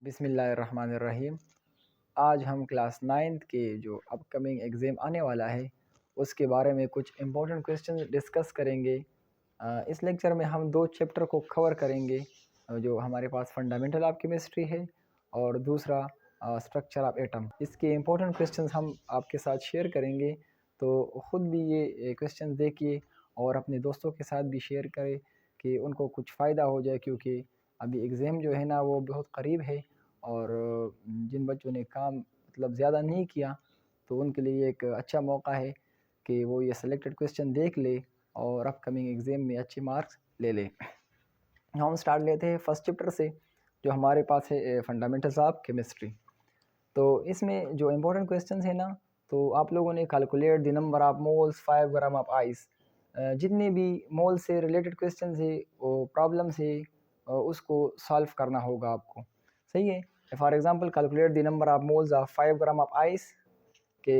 बिस्मिल्लाहिर्रहमानिर्रहीम। आज हम क्लास 9th के जो अपकमिंग एग्ज़ाम आने वाला है उसके बारे में कुछ इम्पोर्टेंट क्वेश्चन डिस्कस करेंगे। इस लेक्चर में हम दो चैप्टर को कवर करेंगे, जो हमारे पास फंडामेंटल ऑफ केमिस्ट्री है और दूसरा स्ट्रक्चर ऑफ एटम। इसके इम्पोर्टेंट क्वेश्चंस हम आपके साथ शेयर करेंगे, तो ख़ुद भी ये क्वेश्चन देखिए और अपने दोस्तों के साथ भी शेयर करें कि उनको कुछ फ़ायदा हो जाए, क्योंकि अभी एग्ज़ाम जो है ना वो बहुत क़रीब है और जिन बच्चों ने काम मतलब ज़्यादा नहीं किया तो उनके लिए एक अच्छा मौका है कि वो ये सेलेक्टेड क्वेश्चन देख ले और अपकमिंग एग्ज़ाम में अच्छे मार्क्स ले ले। हम स्टार्ट लेते हैं फर्स्ट चैप्टर से, जो हमारे पास है फंडामेंटल्स ऑफ केमिस्ट्री। तो इसमें जो इम्पोर्टेंट क्वेश्चन है ना, तो आप लोगों ने calculate the number of moles 5 gram of ice. जितने भी मोल से रिलेटेड क्वेश्चन है वो प्रॉब्लम से उसको सॉल्व करना होगा आपको, सही है। For example calculate the number of moles of 5 gram of ice के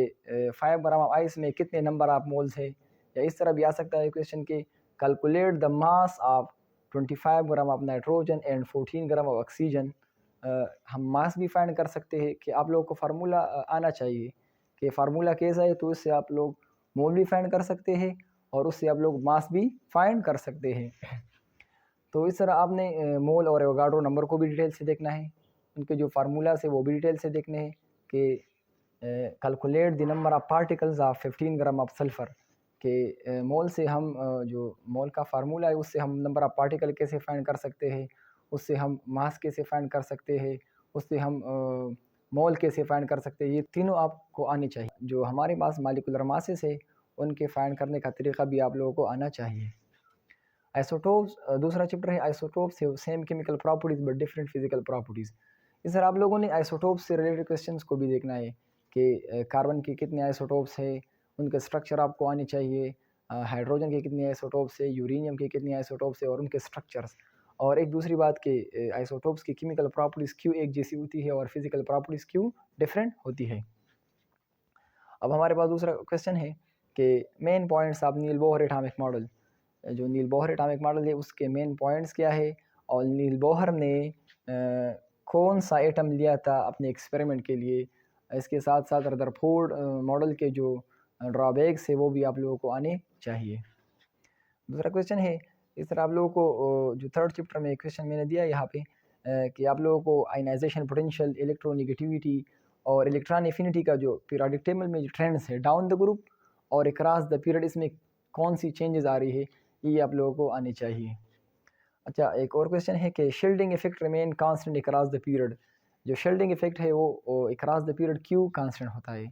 5 ग्राम ऑफ आइस में कितने नंबर ऑफ मोल्स है। या इस तरह भी आ सकता है क्वेश्चन के calculate the mass of 25 gram of nitrogen and 14 gram of oxygen. हम मास भी फाइंड कर सकते हैं कि आप लोगों को फार्मूला आना चाहिए कि फार्मूला कैसा है, तो इससे आप लोग मोल भी फाइंड कर सकते हैं और उससे आप लोग मास भी फाइंड कर सकते हैं। तो इस तरह आपने मोल और एवोगाड्रो नंबर को भी डिटेल से देखना है, उनके जो फार्मूला है वो भी डिटेल से देखने हैं कि calculate the number of particles of 15 gram of sulphur के मोल से हम जो मोल का फार्मूला है उससे हम नंबर ऑफ पार्टिकल कैसे फाइंड कर सकते हैं, उससे हम मास कैसे फाइंड कर सकते हैं, उससे हम मोल कैसे फाइंड कर सकते हैं। ये तीनों आपको आनी चाहिए। जो हमारे पास मॉलिक्यूलर मासेस है उनके फाइंड करने का तरीका भी आप लोगों को आना चाहिए। आइसोटोप्स दूसरा चैप्टर है आइसोटोप्स है, same chemical properties but different physical properties. इस तरह आप लोगों ने आइसोटोप्स से रिलेटेड क्वेश्चंस को भी देखना है कि कार्बन के कितने आइसोटोप्स है, उनका स्ट्रक्चर आपको आनी चाहिए। हाइड्रोजन के कितने आइसोटोप्स है, यूरेनियम के कितने आइसोटोप्स है और उनके स्ट्रक्चर्स। और एक दूसरी बात कि आइसोटोप्स की केमिकल प्रॉपर्टीज़ क्यों एक जैसी होती है और फिजिकल प्रॉपर्टीज़ क्यों डिफरेंट होती है। अब हमारे पास दूसरा क्वेश्चन है कि main points of Niels Bohr atomic model. जो नील बोहर एटॉमिक मॉडल है उसके मेन पॉइंट्स क्या है और नील बोहर ने कौन सा एटम लिया था अपने एक्सपेरिमेंट के लिए। इसके साथ साथ रदरफोर्ड मॉडल के जो ड्रॉबैक्स है वो भी आप लोगों को आने चाहिए। दूसरा क्वेश्चन है, इस तरह आप लोगों को जो थर्ड चैप्टर में क्वेश्चन मैंने दिया यहाँ पे कि आप लोगों को आयनाइजेशन पोटेंशियल, इलेक्ट्रोनेगेटिविटी और इलेक्ट्रॉन एफिनिटी का जो पीरियोडिक टेबल में जो ट्रेंड्स है डाउन द ग्रुप और अक्रॉस द पीरियड, इसमें कौन सी चेंजेस आ रही है, ये आप लोगों को आनी चाहिए। अच्छा, एक और क्वेश्चन है कि shielding effect remain constant across the period. जो शील्डिंग इफेक्ट है वो अक्रॉस द पीरियड क्यों कांस्टेंट होता है,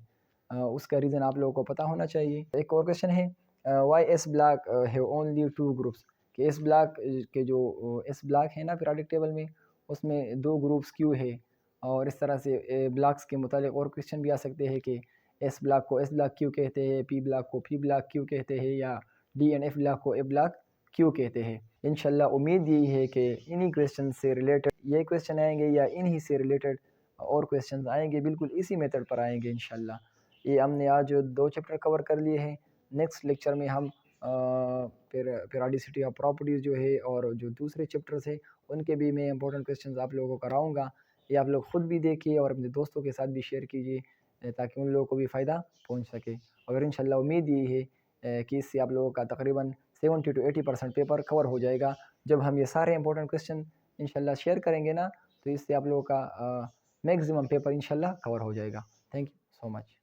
उसका रीज़न आप लोगों को पता होना चाहिए। एक और क्वेश्चन है why S block have only 2 groups. कि एस ब्लॉक के जो एस ब्लॉक है ना पीरियोडिक टेबल में, उसमें 2 ग्रुप्स क्यों है। और इस तरह से ब्लॉक्स के मुतालिक और क्वेश्चन भी आ सकते हैं कि एस ब्लॉक को एस ब्लॉक क्यों कहते हैं, पी ब्लॉक को पी ब्लॉक क्यों कहते हैं, या डी एंड एफ ब्लॉक को ए ब्लॉक क्यों कहते हैं। इंशाल्लाह उम्मीद यही है कि इन्हीं क्वेश्चन से रिलेटेड ये क्वेश्चन आएंगे या इन्हीं से रिलेटेड और क्वेश्चन आएंगे, बिल्कुल इसी मेथड पर आएंगे इंशाल्लाह। ये हमने आज 2 चैप्टर कवर कर लिए हैं। नेक्स्ट लेक्चर में हम पीरियोडिसिटी ऑफ प्रॉपर्टीज़ जो है और जो दूसरे चैप्टर्स है उनके भी मैं इंपॉर्टेंट क्वेश्चंस आप लोगों को कराऊंगा। ये आप लोग ख़ुद भी देखिए और अपने दोस्तों के साथ भी शेयर कीजिए ताकि उन लोगों को भी फ़ायदा पहुंच सके। और इंशाल्लाह उम्मीद यही है कि इससे आप लोगों का तकरीबन 70 to 80% पेपर कवर हो जाएगा। जब हम ये सारे इंपॉर्टेंट क्वेश्चन इंशाल्लाह शेयर करेंगे ना, तो इससे आप लोगों का मैक्सिमम पेपर इंशाल्लाह कवर हो जाएगा। Thank you so much.